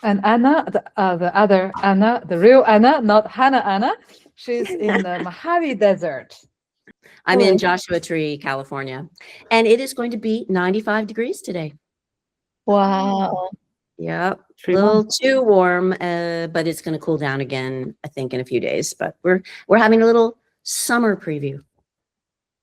And Anna, the other Anna, the real Anna, not Hannah Anna, she's in the Mojave Desert. I'm in Joshua Tree, California, and it is going to be 95 degrees today. Wow. Yep, a little too warm, but it's going to cool down again, I think, in a few days. But we're having a little summer preview.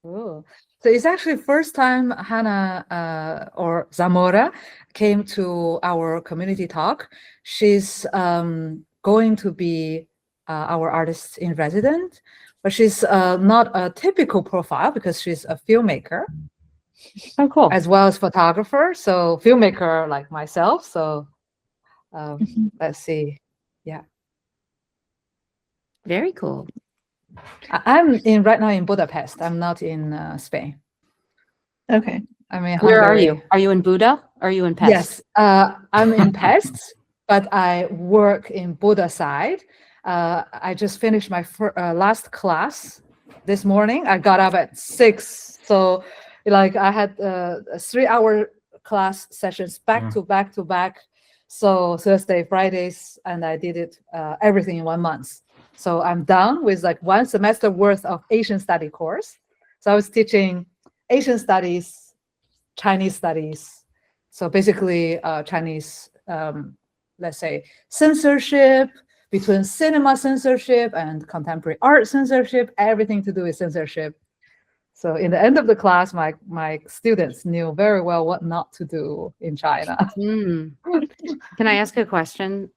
Oh, so it's actually first time Hannah or Zamora came to our community talk. She's going to be our artist in resident, but she's not a typical profile because she's a filmmaker. Oh, cool. As well as photographer. So filmmaker like myself. So let's see. Yeah. Very cool. I'm right now in Budapest. I'm not in Spain. Okay. I mean, where are you? Are you in Buda? Or are you in Pest? Yes, I'm in Pest, but I work in Buda side. I just finished my last class this morning. I got up at 6. So like I had 3-hour class sessions back to back to back. So Thursday, Fridays, and I did it everything in 1 month. So I'm done with like 1 semester worth of Asian study course. So I was teaching Asian studies, Chinese studies. So basically Chinese, let's say, censorship, between cinema censorship and contemporary art censorship, everything to do with censorship. So in the end of the class, my students knew very well what not to do in China. Can I ask a question?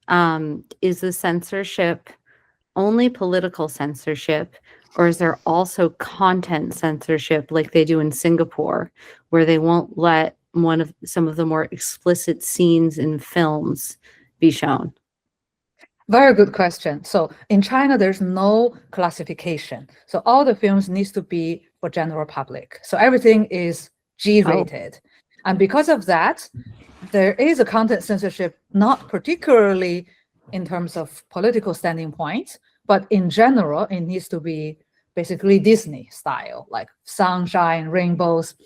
Is the censorship only political censorship, or is there also content censorship like they do in Singapore, where they won't let some of the more explicit scenes in films be shown? Very good question. So in China, there's no classification. So all the films needs to be for general public. So everything is G-rated. Oh. And because of that, there is a content censorship, not particularly in terms of political standing point, but in general, it needs to be basically Disney style, like sunshine, rainbows.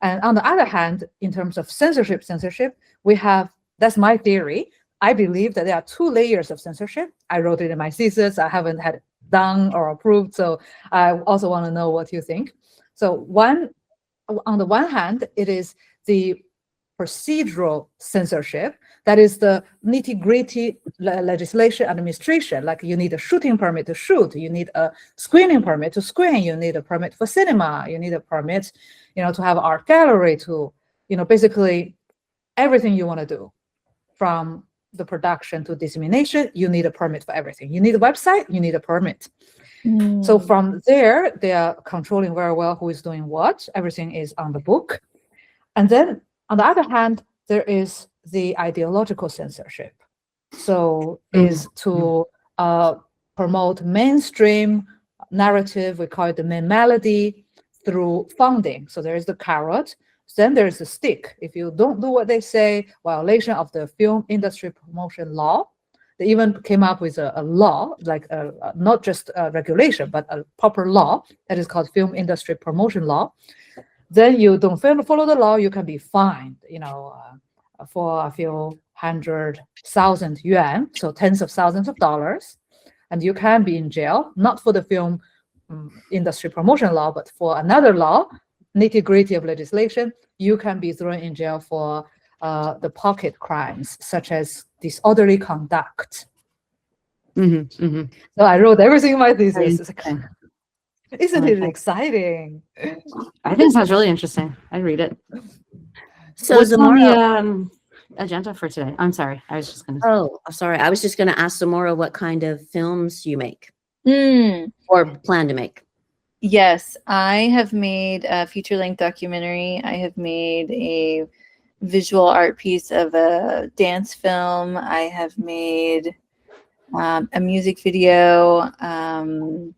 And on the other hand, in terms of censorship, we have, that's my theory, I believe that there are 2 layers of censorship. I wrote it in my thesis. I haven't had it done or approved. So I also want to know what you think. So on the one hand, it is the procedural censorship. That is the nitty-gritty legislation administration. Like you need a shooting permit to shoot. You need a screening permit to screen. You need a permit for cinema. You need a permit, to have art gallery to, basically everything you want to do from the production to dissemination, you need a permit for everything. You need a website, you need a permit. So from there, they are controlling very well who is doing what. Everything is on the book. And then on the other hand, there is the ideological censorship. So is to promote mainstream narrative, we call it the main melody, through funding. So there is the carrot. Then there's the stick. If you don't do what they say, violation of the film industry promotion law. They even came up with a law, like not just a regulation, but a proper law that is called film industry promotion law. Then you don't follow the law, you can be fined, for a few 100,000 yuan, so tens of thousands of dollars, and you can be in jail, not for the film industry promotion law, but for another law, nitty-gritty of legislation. You can be thrown in jail for the pocket crimes, such as disorderly conduct. So I wrote everything in my thesis. Isn't it exciting? I think it sounds really interesting. I'd read it. So what's on the agenda for today? I'm sorry. I was just going to. Oh, sorry. I was just going to ask Zamora what kind of films you make or plan to make. Yes, I have made a feature-length documentary. I have made a visual art piece of a dance film. I have made a music video, kind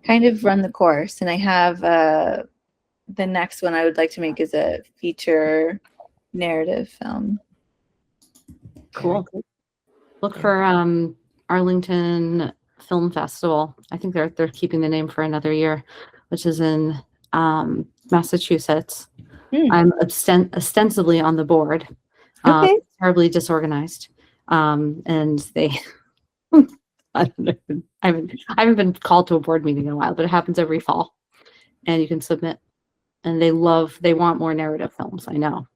of run the course. And I have the next one I would like to make is a feature narrative film. Cool. Look for Arlington Film Festival. I think they're keeping the name for another year, which is in Massachusetts. I'm ostensibly on the board. Okay. Terribly disorganized. And they, I don't know, I haven't been called to a board meeting in a while, but it happens every fall, and you can submit. And they want more narrative films. I know.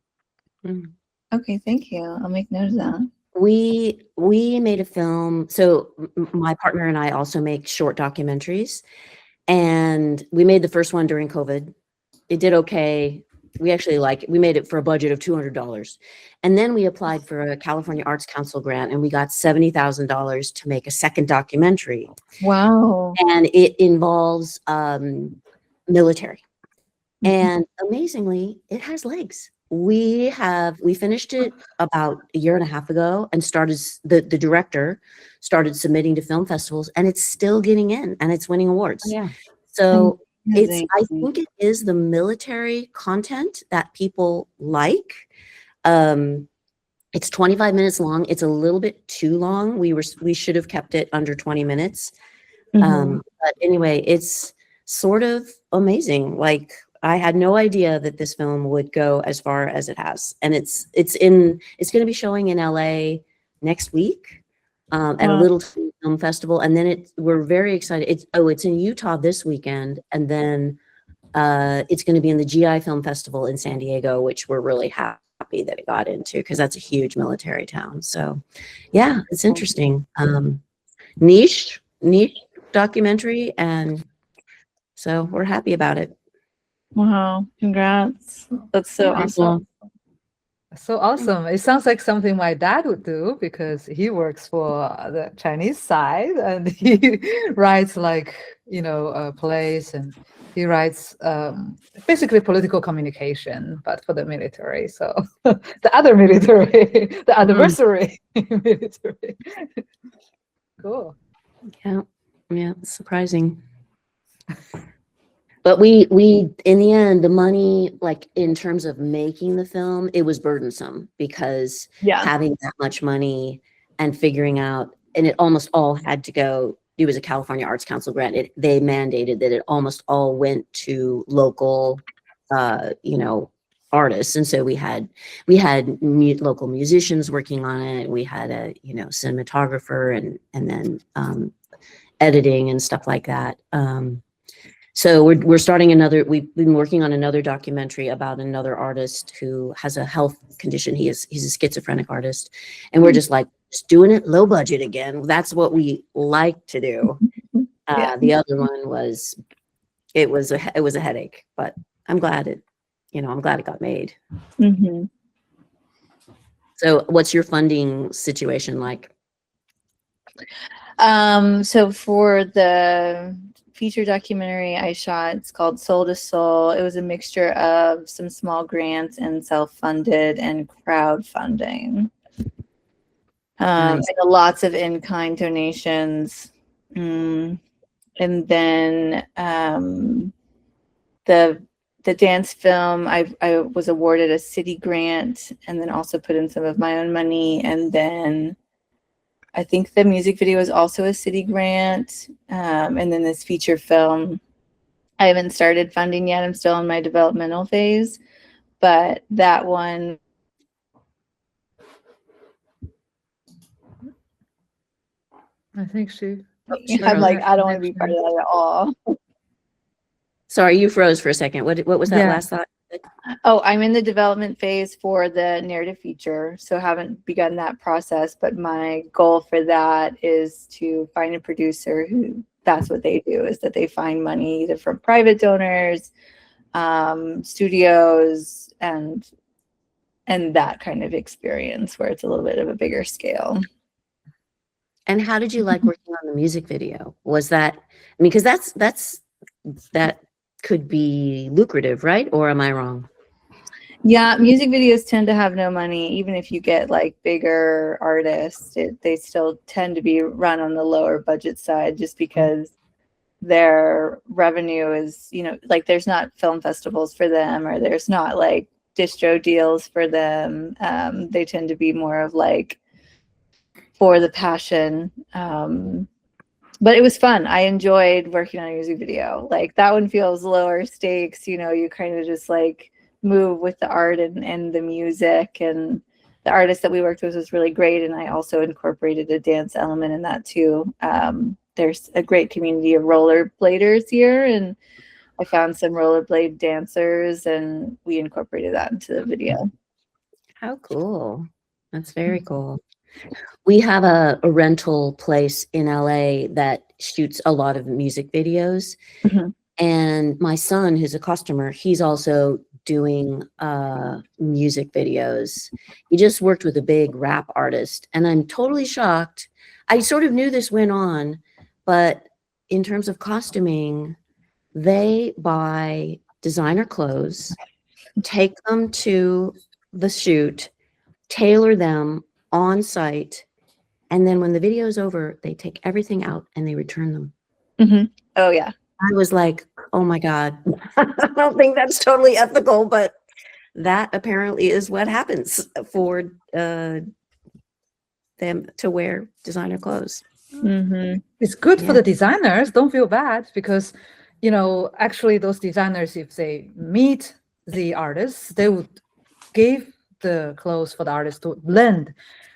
Okay, thank you. I'll make note of that. We made a film. So my partner and I also make short documentaries, and we made the first one during COVID. It did okay. We actually we made it for a budget of $200. And then we applied for a California Arts Council grant, and we got $70,000 to make a second documentary. Wow. And it involves military. And amazingly, it has legs. We finished it about a year and a half ago, and the director started submitting to film festivals, and it's still getting in, and it's winning awards. Yeah. So Amazing. I think it is the military content that people like. It's 25 minutes long. It's a little bit too long. We should have kept it under 20 minutes. But anyway, it's sort of amazing. Like, I had no idea that this film would go as far as it has. And it's going to be showing in LA next week at a little film festival. And then we're very excited. It's in Utah this weekend. And then it's going to be in the GI Film Festival in San Diego, which we're really happy that it got into, because that's a huge military town. So yeah, it's interesting. Niche documentary. And so we're happy about it. Wow, congrats. That's so awesome. So awesome. It sounds like something my dad would do, because he works for the Chinese side, and he writes plays, and he writes basically political communication, but for the military. So the other military, the adversary military. Cool. Yeah, it's surprising. But we in the end, the money, like in terms of making the film, it was burdensome, because having that much money and figuring out, and it almost all had to go. It was a California Arts Council grant. They mandated that it almost all went to local, artists, and so we had local musicians working on it. We had a cinematographer and then editing and stuff like that. So we're starting we've been working on another documentary about another artist who has a health condition. He's a schizophrenic artist, and we're just doing it low budget again. That's what we like to do. The other one was a headache, but I'm glad it got made. So what's your funding situation like? So for the feature documentary I shot, it's called Soul to Soul. It was a mixture of some small grants and self-funded and crowdfunding. Nice. And lots of in-kind donations. And then the dance film, I was awarded a city grant, and then also put in some of my own money. And then I think the music video is also a city grant. And then this feature film, I haven't started funding yet. I'm still in my developmental phase, but that one. I think I'm like, I don't want to be part of that at all. Sorry, you froze for a second. What was that last thought? Oh, I'm in the development phase for the narrative feature, so haven't begun that process, but my goal for that is to find a producer who, that's what they do, is that they find money either from private donors, studios, and that kind of experience where it's a little bit of a bigger scale. And how did you like working on the music video? Was that, because that could be lucrative, right? Or am I wrong? Yeah, music videos tend to have no money. Even if you get like bigger artists, they still tend to be run on the lower budget side, just because their revenue is, like there's not film festivals for them, or there's not like distro deals for them. They tend to be more of like for the passion. But it was fun. I enjoyed working on a music video. Like that one feels lower stakes, you kind of just like move with the art and the music, and the artist that we worked with was really great, and I also incorporated a dance element in that too. There's a great community of rollerbladers here, and I found some rollerblade dancers, and we incorporated that into the video. How cool. That's very cool. We have a rental place in LA that shoots a lot of music videos. Mhm. And my son, who's a customer, he's also doing music videos. He just worked with a big rap artist, and I'm totally shocked. I sort of knew this went on, but in terms of costuming, they buy designer clothes, take them to the shoot, tailor them on site, and then when the video is over, they take everything out and they return them. Mm-hmm. Oh yeah. I was like, oh my God, I don't think that's totally ethical, but that apparently is what happens for them to wear designer clothes. Mm-hmm. It's good for Yeah. the designers. Don't feel bad because, actually those designers, if they meet the artists, they would give the clothes for the artist to lend.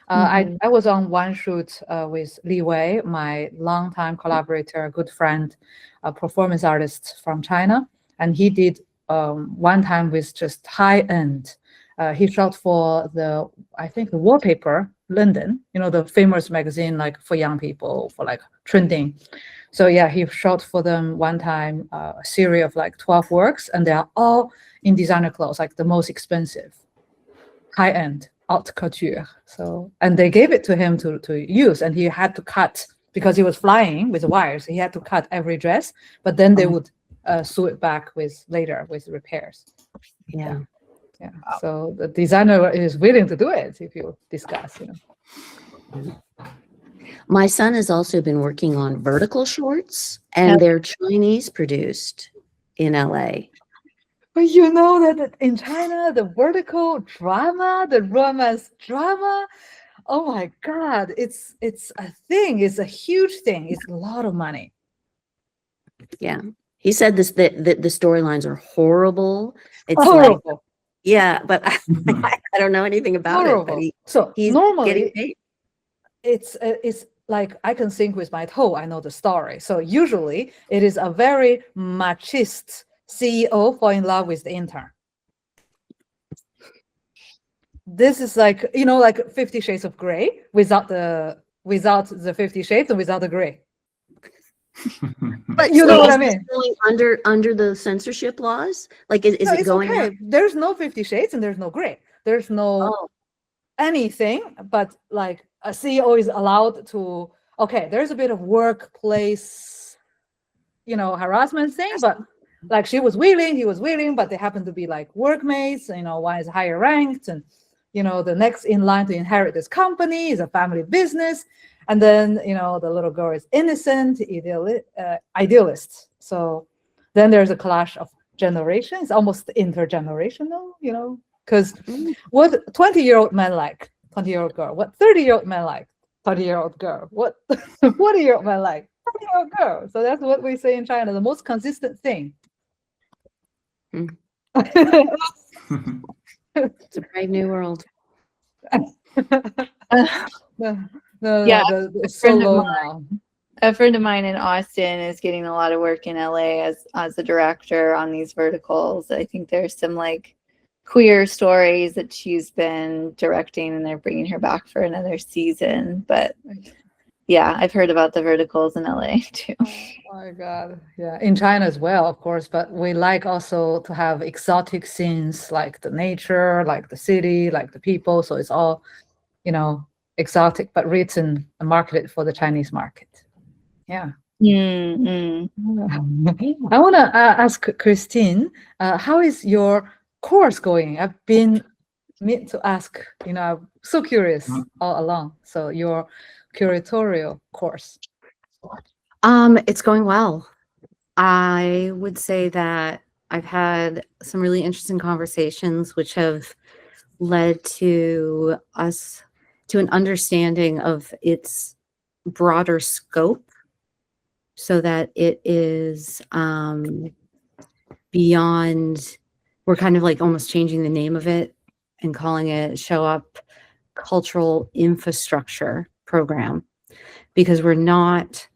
I was on one shoot with Li Wei, my longtime collaborator, good friend, a performance artist from China, and he did one time with just high end. He shot for I think the Wallpaper, London, the famous magazine like for young people, for like trending. So yeah, he shot for them one time a series of like 12 works, and they are all in designer clothes, like the most expensive, high end, haute couture. So, and they gave it to him to use, and he had to cut because he was flying with wires. He had to cut every dress, but then they would sew it back later with repairs. Yeah. Yeah. So the designer is willing to do it if you discuss, My son has also been working on vertical shorts, and they're Chinese produced in LA. But you know that in China, the vertical drama, the romance drama, oh my God, it's a thing. It's a huge thing. It's a lot of money. Yeah. He said that the storylines are horrible. It's Horrible. like, yeah, but I don't know anything about it. But he's normally getting paid. it's like I can sing with my toe. I know the story. So usually it is a very machist CEO fall in love with the intern. This is like, like 50 Shades of Grey without the 50 Shades and without the gray. But you know what I mean? Going under the censorship laws? Like, is No, it it's going? okay. There's no 50 Shades and there's no gray. There's no anything, but like a CEO is allowed to, okay, there's a bit of workplace, harassment thing, but like he was willing, but they happen to be like workmates, one is higher ranked, and the next in line to inherit this company is a family business. And then, the little girl is innocent, idealist. So then there's a clash of generations, almost intergenerational, because what 20-year-old men like 20-year-old girl, what 30-year-old men like 30-year-old girl, what 40-year-old men like 40-year-old girl. So that's what we say in China, the most consistent thing. It's a brave new world. It's so low now. A friend of mine in Austin is getting a lot of work in LA as a director on these verticals. I think there's some like queer stories that she's been directing, and they're bringing her back for another season. But yeah, I've heard about the verticals in LA too. Oh my God. Yeah, in China as well, of course, but we like also to have exotic scenes, like the nature, like the city, like the people. So it's all, exotic, but written and marketed for the Chinese market. Yeah. I want to ask Christine, how is your course going? I've been meant to ask, I'm so curious all along. So your curatorial course. It's going well. I would say that I've had some really interesting conversations which have led to us to an understanding of its broader scope, so that it is beyond, we're kind of like almost changing the name of it and calling it ShowUp cultural infrastructure program, because we're not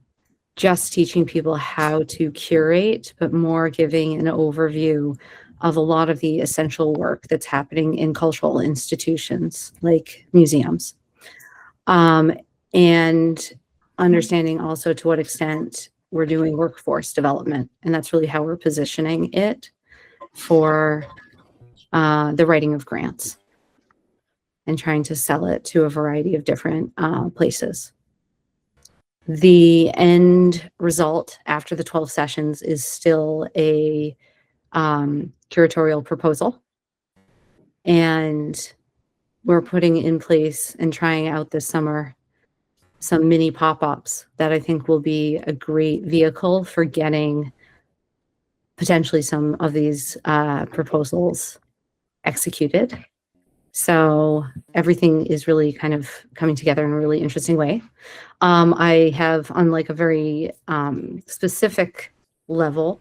just teaching people how to curate, but more giving an overview of a lot of the essential work that's happening in cultural institutions like museums. And understanding also to what extent we're doing workforce development. And that's really how we're positioning it for the writing of grants and trying to sell it to a variety of different places. The end result after the 12 sessions is still a curatorial proposal. And we're putting in place and trying out this summer some mini pop-ups that I think will be a great vehicle for getting potentially some of these proposals executed. So everything is really kind of coming together in a really interesting way. I have, on like a very specific level,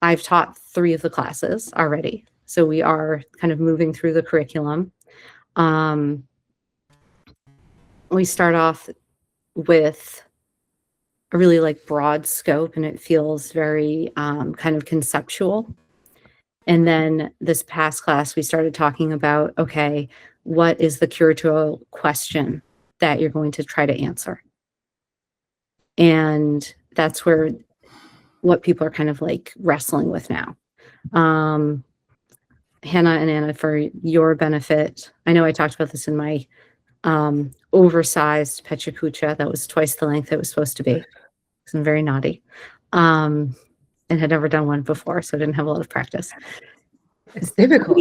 I've taught 3 of the classes already. So we are kind of moving through the curriculum. We start off with a really like broad scope, and it feels very kind of conceptual. And then this past class, we started talking about, okay, what is the curatorial question that you're going to try to answer? And that's where what people are kind of like wrestling with now. Hannah and Anna, for your benefit, I know I talked about this in my oversized PechaKucha that was twice the length it was supposed to be, because I'm very naughty, and had never done one before, so I didn't have a lot of practice. It's difficult.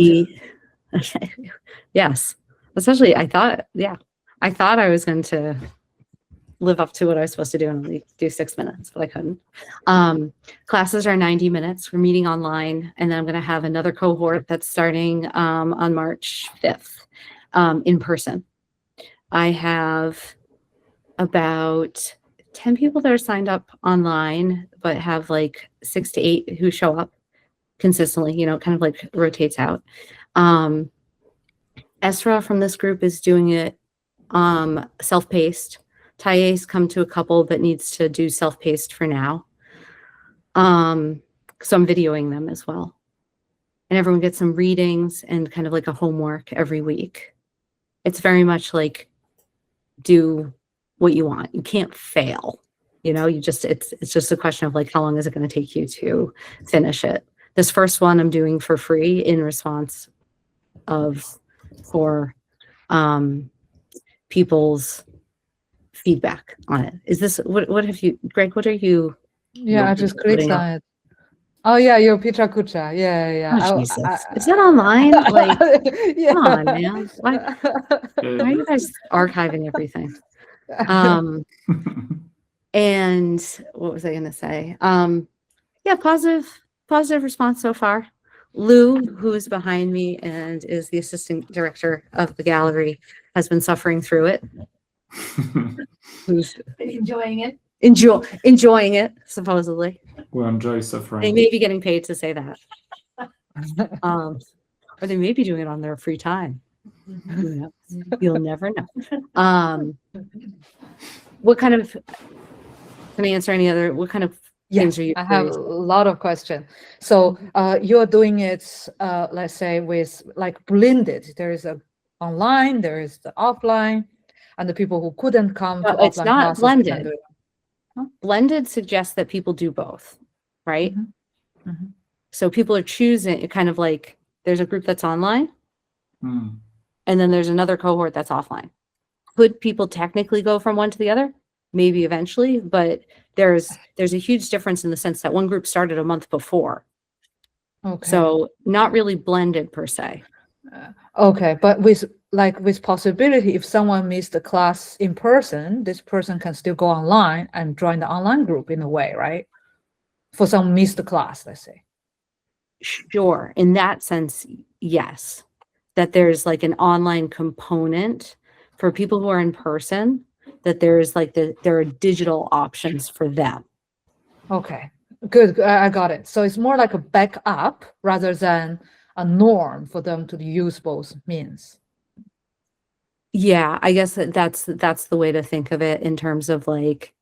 Yes, especially I thought I was going to live up to what I was supposed to do and only do 6 minutes, but I couldn't. Classes are 90 minutes. We're meeting online, and then I'm going to have another cohort that's starting on March 5th in person. I have about 10 people that are signed up online, but have like 6 to 8 who show up consistently, you know, kind of like rotates out. Esra from this group is doing it self-paced. Taye's come to a couple, but needs to do self-paced for now. So I'm videoing them as well. And everyone gets some readings and kind of like a homework every week. It's very much like, do what you want. You can't fail. You know, it's just a question of like, how long is it going to take you to finish it? This first one I'm doing for free in response for people's feedback on it. Is this, what have you, Greg, what are you? Yeah, I just clicked on it. Oh yeah, your PechaKucha. Yeah. Oh, Jesus. Is that online? Like, yeah. come on, man. Why are you guys archiving everything? And what was I going to say? Yeah, positive response so far. Lou, who is behind me and is the assistant director of the gallery, has been suffering through it. Who's Enjoying it. enjoying it, supposedly. We enjoy suffering. They may be getting paid to say that. Or they may be doing it on their free time. Who knows? You'll never know. What kind of, can I answer any other, what kind of things are you? I have a lot of questions. So you're doing it, let's say, with like blended. There is a online, there is the offline, and the people who couldn't come to offline it's not classes can blended. do it. Blended suggests that people do both, right? Mm-hmm. Mm-hmm. So people are choosing, kind of like, there's a group that's online, Mm. and then there's another cohort that's offline. Could people technically go from one to the other? Maybe eventually, but there's a huge difference in the sense that one group started a month before. Okay. So not really blended per se. Okay, but with possibility, if someone missed the class in person, this person can still go online and join the online group in a way, right? For some missed the class, let's say. Sure. In that sense, yes. That there's like an online component for people who are in person, that there's like there are digital options for them. Okay, good. I got it. So it's more like a backup rather than a norm for them to use both means. Yeah, I guess that's the way to think of it in terms of like,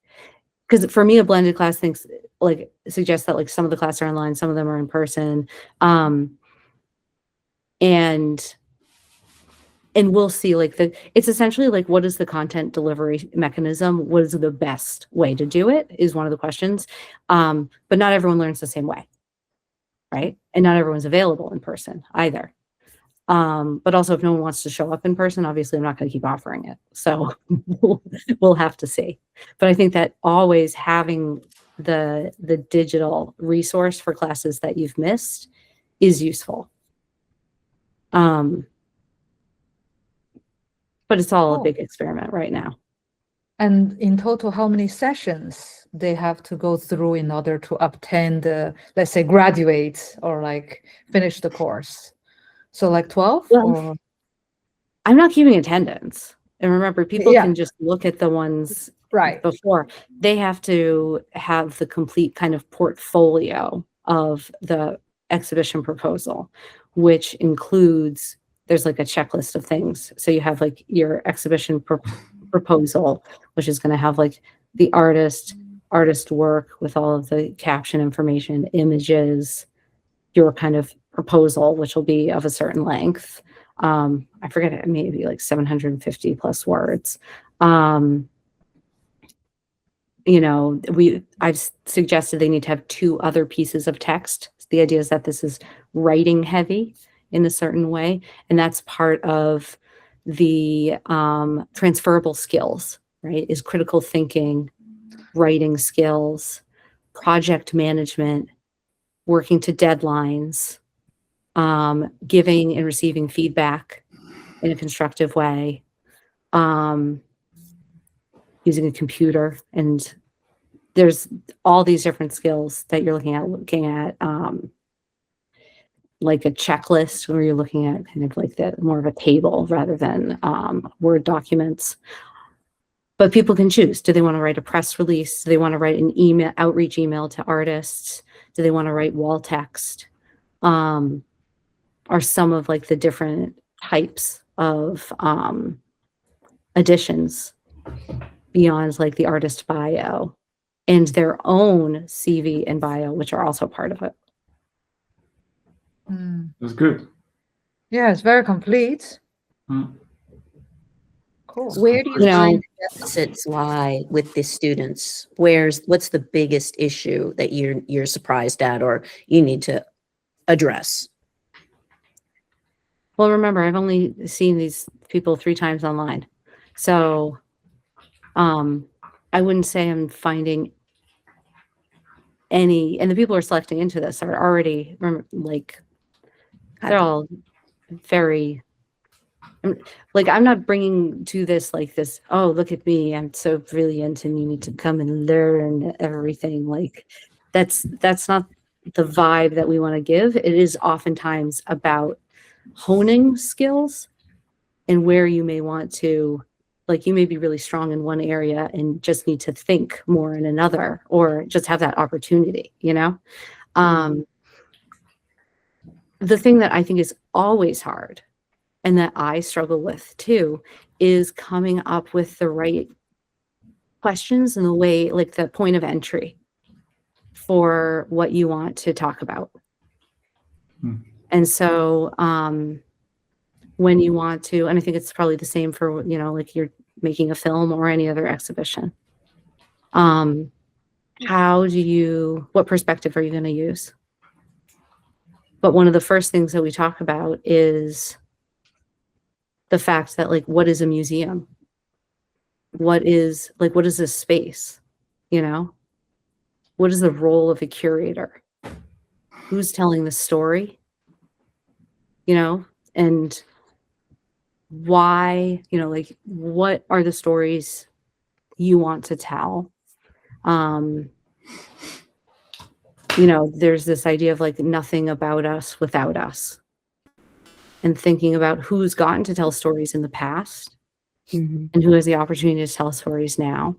because for me, a blended class thinks like suggests that like some of the classes are online, some of them are in person, and we'll see like it's essentially like, what is the content delivery mechanism? What is the best way to do it is one of the questions. But not everyone learns the same way, right? And not everyone's available in person either. But also if no one wants to show up in person, obviously I'm not going to keep offering it. So we'll have to see. But I think that always having the digital resource for classes that you've missed is useful. But it's all a Oh. big experiment right now. And in total, how many sessions they have to go through in order to obtain the, let's say, graduate or like finish the course? So like 12 Well, or? I'm not keeping attendance. And remember, people Yeah. can just look at the ones Right. before. They have to have the complete kind of portfolio of the exhibition proposal, which includes, there's like a checklist of things. So you have like your exhibition proposal, which is going to have like the artist work with all of the caption information, images, your kind of proposal, which will be of a certain length. I forget, it may be like 750 plus words. You know, I've suggested they need to have 2 other pieces of text. The idea is that this is writing heavy in a certain way, and that's part of the transferable skills, right? Is critical thinking, writing skills, project management, working to deadlines, giving and receiving feedback in a constructive way, using a computer, and there's all these different skills that you're looking at like a checklist where you're looking at kind of like more of a table rather than Word documents. But people can choose. Do they want to write a press release? Do they want to write an outreach email to artists? Do they want to write wall text? Are some of like the different types of additions beyond like the artist bio and their own CV and bio, which are also part of it. That's good. Yeah, it's very complete. Cool. Where do you You know, find the deficits lie with the students? What's the biggest issue that you're surprised at or you need to address? well, remember, I've only seen these people 3 times online. So I wouldn't say I'm finding any, and the people who are selecting into this are already like, they're all very, like, I'm not bringing to this like this, oh, look at me, I'm so brilliant and you need to come and learn everything. Like that's not the vibe that we want to give. It is oftentimes about honing skills and where you may want to, like, you may be really strong in one area and just need to think more in another, or just have that opportunity, you know? The thing that I think is always hard and that I struggle with too is coming up with the right questions and the way, like the point of entry for what you want to talk about. And so when you want to, and I think it's probably the same for, you know, like you're making a film or any other exhibition. What perspective are you going to use? But one of the first things that we talk about is the fact that, like, what is a museum? What is this space? You know, what is the role of a curator? Who's telling the story? You know, and why, you know, like, what are the stories you want to tell? You know, there's this idea of like nothing about us without us, and thinking about who's gotten to tell stories in the past and who has the opportunity to tell stories now.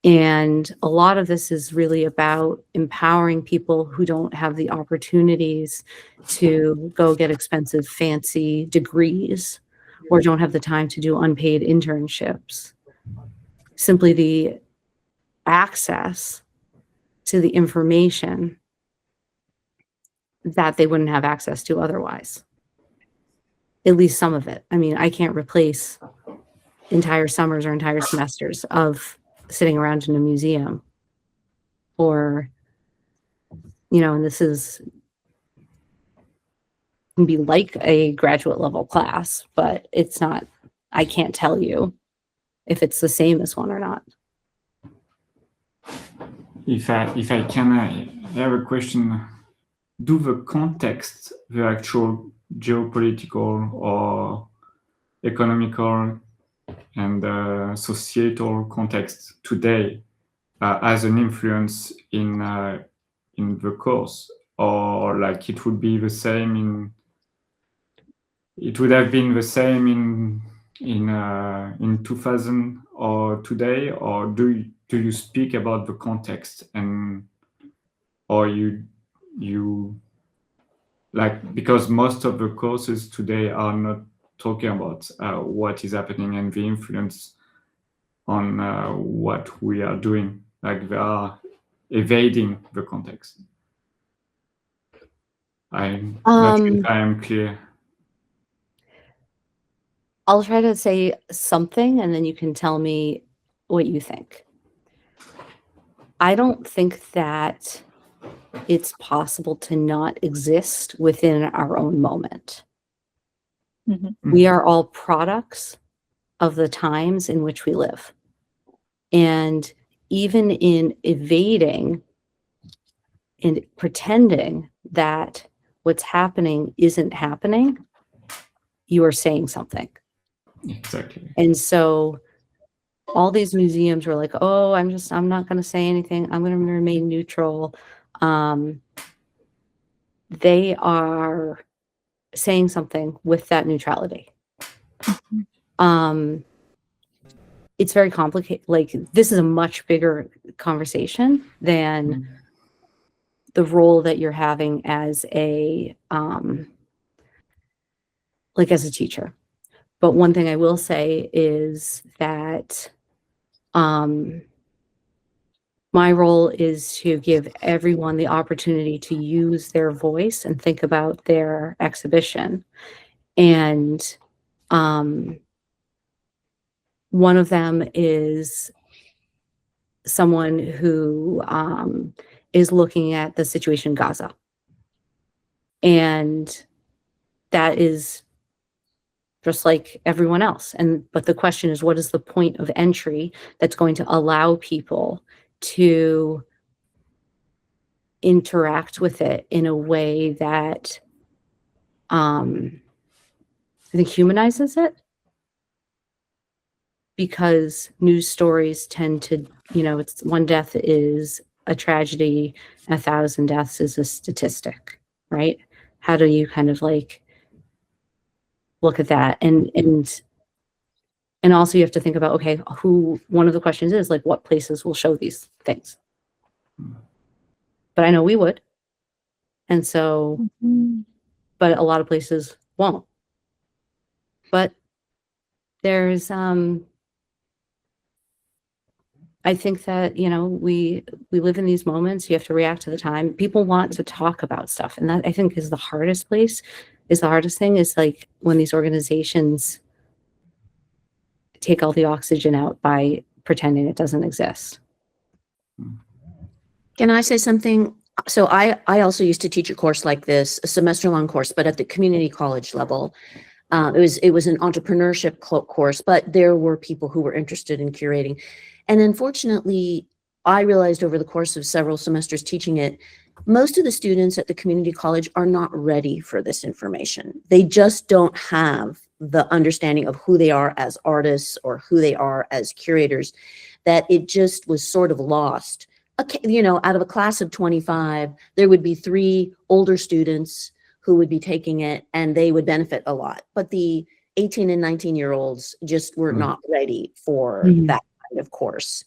And a lot of this is really about empowering people who don't have the opportunities to go get expensive, fancy degrees or don't have the time to do unpaid internships. Simply the access to the information that they wouldn't have access to otherwise. At least some of it. I mean, I can't replace entire summers or entire semesters of sitting around in a museum, or, and this can be like a graduate level class, but it's not, I can't tell you if it's the same as one or not. If I can, I have a question. Do the context, the actual geopolitical or economical and societal context today has an influence in the course, or like it would be the same it would have been the same in 2000 or today, or do you speak about the context, and or you like, because most of the courses today are not talking about what is happening and the influence on what we are doing, like they are evading the context. I'm not sure if I am clear. I'll try to say something and then you can tell me what you think. I don't think that it's possible to not exist within our own moment. Mm-hmm. We are all products of the times in which we live. And even in evading and pretending that what's happening isn't happening, you are saying something. Exactly. And so all these museums were like, oh, I'm not going to say anything. I'm going to remain neutral. They are saying something with that neutrality. It's very complicated. Like, this is a much bigger conversation than the role that you're having as a, as a teacher. But one thing I will say is that my role is to give everyone the opportunity to use their voice and think about their exhibition. And one of them is someone who is looking at the situation in Gaza. And that is just like everyone else. But the question is, what is the point of entry that's going to allow people to interact with it in a way that I think humanizes it? Because news stories tend to, it's one death is a tragedy, 1,000 deaths is a statistic, right? How do you kind of like look at that? And also you have to think about, okay, one of the questions is like, what places will show these things? But I know we would. And so, but a lot of places won't. But there's, I think that, we live in these moments. You have to react to the time. People want to talk about stuff. And that, I think, is the hardest thing is like when these organizations take all the oxygen out by pretending it doesn't exist. Can I say something? So I also used to teach a course like this, a semester-long course, but at the community college level. It was an entrepreneurship course, but there were people who were interested in curating. And unfortunately, I realized over the course of several semesters teaching it, most of the students at the community college are not ready for this information. They just don't have the understanding of who they are as artists or who they are as curators, that it just was sort of lost. Out of a class of 25, there would be 3 older students who would be taking it and they would benefit a lot. But the 18 and 19-year-olds just were not ready for that kind of course.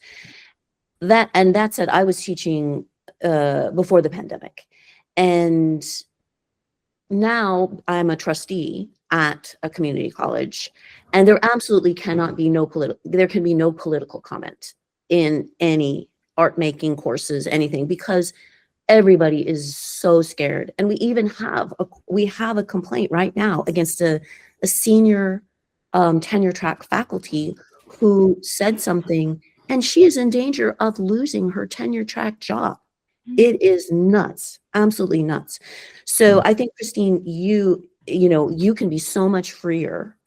That said, I was teaching before the pandemic. And now I'm a trustee at a community college, and there absolutely cannot be there can be no political comment in any art making courses, anything, because everybody is so scared. And we even have a complaint right now against a senior tenure track faculty who said something, and she is in danger of losing her tenure track job. It is nuts, absolutely nuts. So I think, Christine, you can be so much freer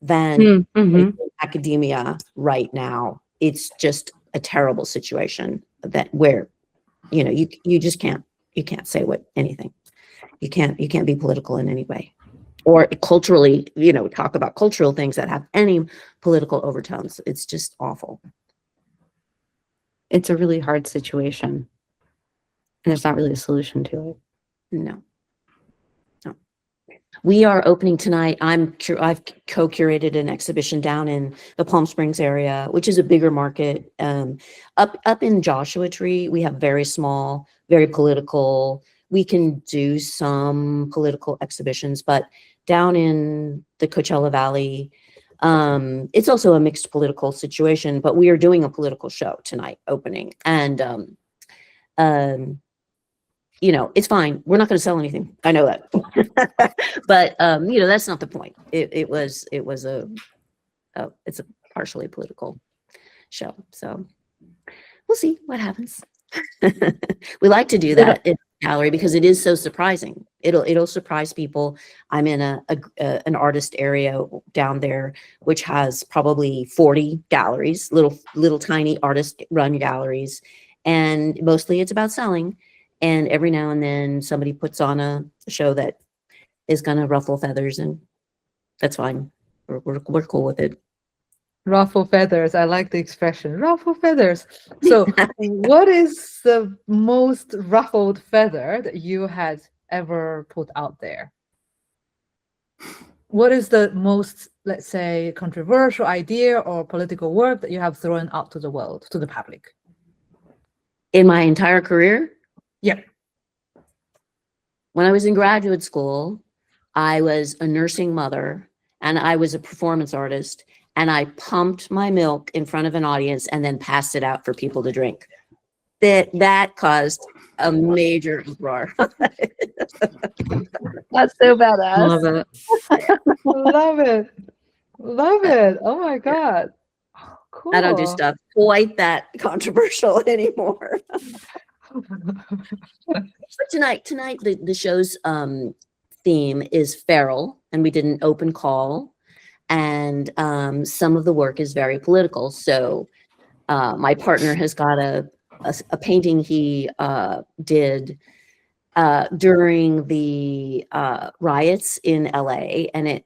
than in academia right now. It's just a terrible situation where you just can't say anything. You can't be political in any way, or culturally, talk about cultural things that have any political overtones. It's just awful. It's a really hard situation, and there's not really a solution to it. No. We are opening tonight. I've co-curated an exhibition down in the Palm Springs area, which is a bigger market. Up in Joshua Tree, we have very small, very political. We can do some political exhibitions, but down in the Coachella Valley, it's also a mixed political situation, but we are doing a political show tonight opening. And it's fine. We're not going to sell anything. I know that, but that's not the point. It's a partially political show. So we'll see what happens. We like to do that in gallery because it is so surprising. It'll surprise people. I'm in an artist area down there, which has probably 40 galleries, little tiny artist run galleries. And mostly it's about selling. And every now and then somebody puts on a show that is going to ruffle feathers, and that's fine. We're cool with it. Ruffle feathers. I like the expression, ruffle feathers. So what is the most ruffled feather that you had ever put out there? What is the most, let's say, controversial idea or political work that you have thrown out to the world, to the public? In my entire career? Yep. When I was in graduate school, I was a nursing mother and I was a performance artist, and I pumped my milk in front of an audience and then passed it out for people to drink. That caused a major uproar. That's so badass. Love it. Love it. Love it. Oh my God. Cool. I don't do stuff quite that controversial anymore. But tonight the show's theme is feral, and we did an open call, and some of the work is very political. So my partner has got a painting he did during the riots in LA, and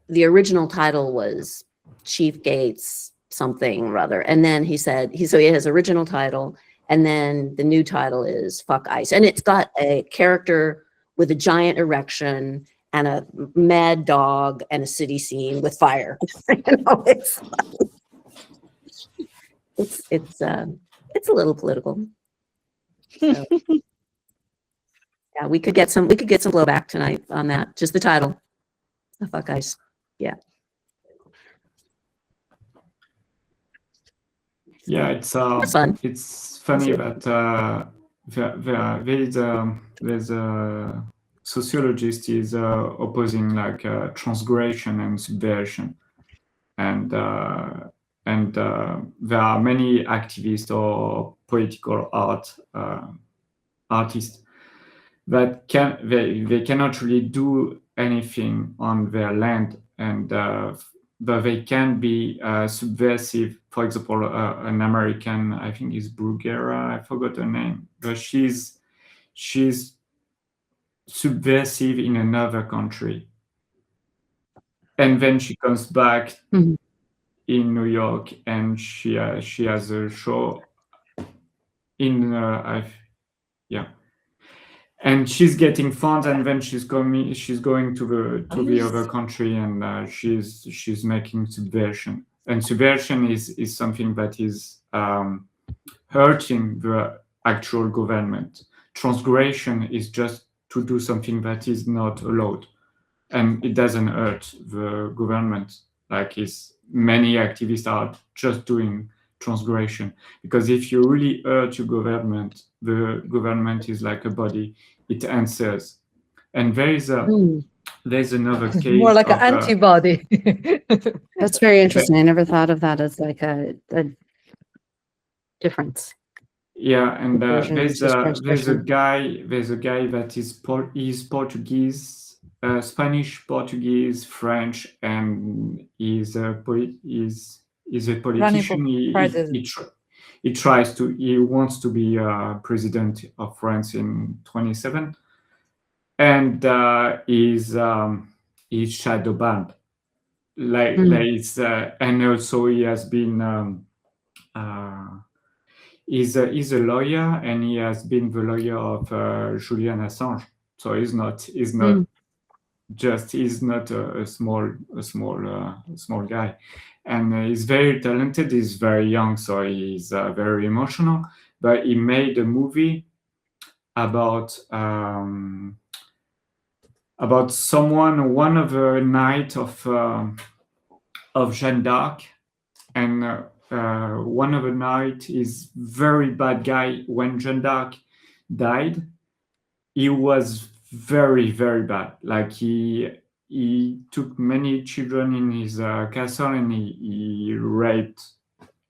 the original title was Chief Gates something or other, and then he said he has original title. And then the new title is Fuck ICE. And it's got a character with a giant erection and a mad dog and a city scene with fire. It's a little political. So, yeah, we could get some blowback tonight on that. Just the title. Fuck ICE. Yeah. Yeah, it's fun. It's funny that there's a sociologist is opposing like transgression and subversion, and there are many activists or political artists that they cannot really do anything on their land, and but they can be subversive. For example, an American, I think is Bruguera, I forgot her name, but she's subversive in another country, and then she comes back in New York, and she has a show in and she's getting funds, and then she's going to the other country, and she's making subversion. And subversion is something that is hurting the actual government. Transgression is just to do something that is not allowed. and it doesn't hurt the government. Like many activists are just doing transgression, because if you really hurt your government, the government is like a body, it answers. And there's another case More like an of, antibody. That's very interesting. I never thought of that as like a difference. yeah, and Conversion there's versus a transgression. guy that is Portuguese, Spanish, Portuguese, French, and he's a politician. president. He wants to be president of France in 27, and he's shadow banned. And also he has been he's a lawyer, and he has been the lawyer of Julian Assange. So he's not a small guy, and he's very talented. He's very young, so he's very emotional. But he made a movie about someone, one of the night of Jeanne d'Arc, and one of the night is very bad guy. When Jeanne d'Arc died, he was very, very bad. Like he took many children in his castle, and he raped,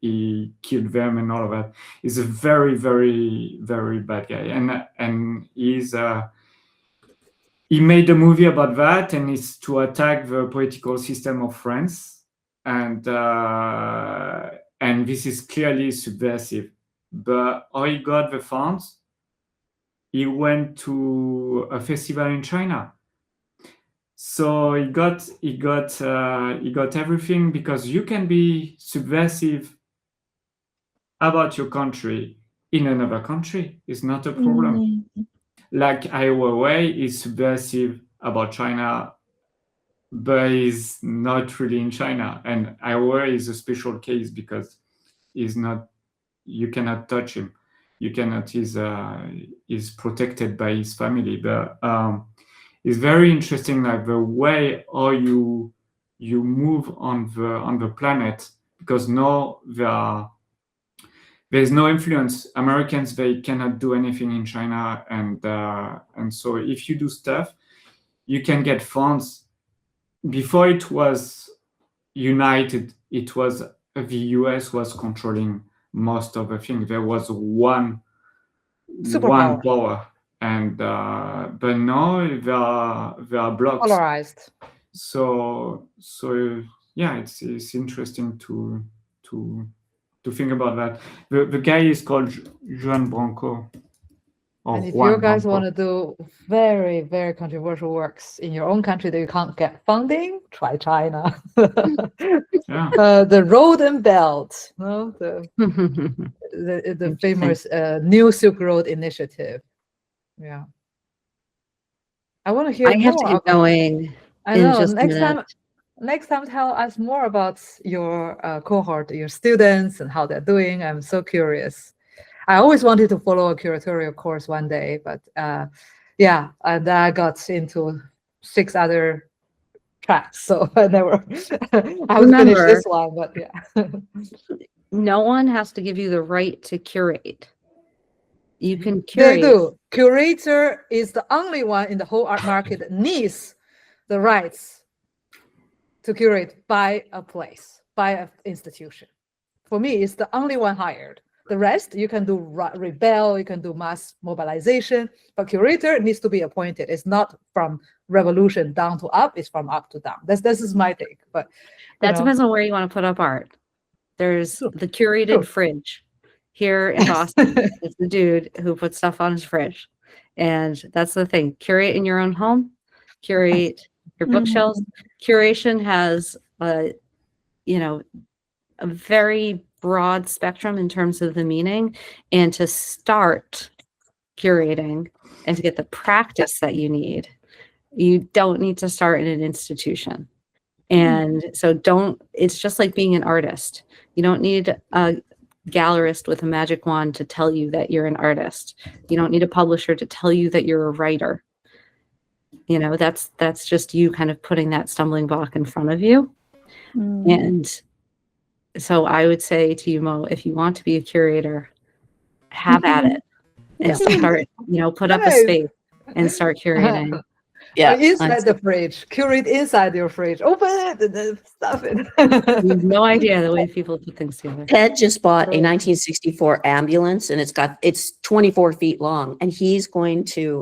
he killed them, and all of that. He's a very, very, very bad guy, and he made a movie about that, and it's to attack the political system of France, and this is clearly subversive. But how he got the funds? He went to a festival in China. So he got everything, because you can be subversive about your country in another country. It's not a problem. Like Ai Weiwei is subversive about China, but he's not really in China. And Ai Weiwei is a special case because you cannot touch him. You cannot. He's protected by his family. But it's very interesting, like the way how you move on the planet, because now there's no influence. Americans, they cannot do anything in China, and so if you do stuff, you can get funds. Before it was united, it was the US was controlling most of the things. There was one power, and but now they are blocks. Polarized. So yeah, it's interesting to think about that. The guy is called Juan Branco. And if you guys want to do very, very controversial works in your own country that you can't get funding, try China. Yeah. The Road and Belt, the famous New Silk Road Initiative. Yeah. I want to hear I have more to get going. I in know. just a minute. Next time, tell us more about your cohort, your students, and how they're doing. I'm so curious. I always wanted to follow a curatorial course one day, but yeah, and I got into 6 other tracks, so I never. I would finish this one, but yeah. No one has to give you the right to curate. You can curate. They do. Curator is the only one in the whole art market that needs the rights to curate by a place, by an institution. For me, it's the only one hired. The rest, you can do rebel, you can do mass mobilization, but curator needs to be appointed. It's not from revolution down to up, it's from up to down. This is my take. But that depends on where you want to put up art. There's the curated fridge. Here in Boston, it's the dude who puts stuff on his fridge. And that's the thing. Curate in your own home, curate your bookshelves. Curation has a very broad spectrum in terms of the meaning, and to start curating and to get the practice that you need, you don't need to start in an institution. And so it's just like being an artist. You don't need a gallerist with a magic wand to tell you that you're an artist. You don't need a publisher to tell you that you're a writer. You know, that's just you kind of putting that stumbling block in front of you. And so I would say to you, Mo, if you want to be a curator, have at it and start, you know, put up a Nice. space and start curating. Yeah. Inside the fridge, curate inside your fridge, open it and then stuff You have it. no idea the way people put things together. Ted just bought a 1964 ambulance and it's 24 feet long. And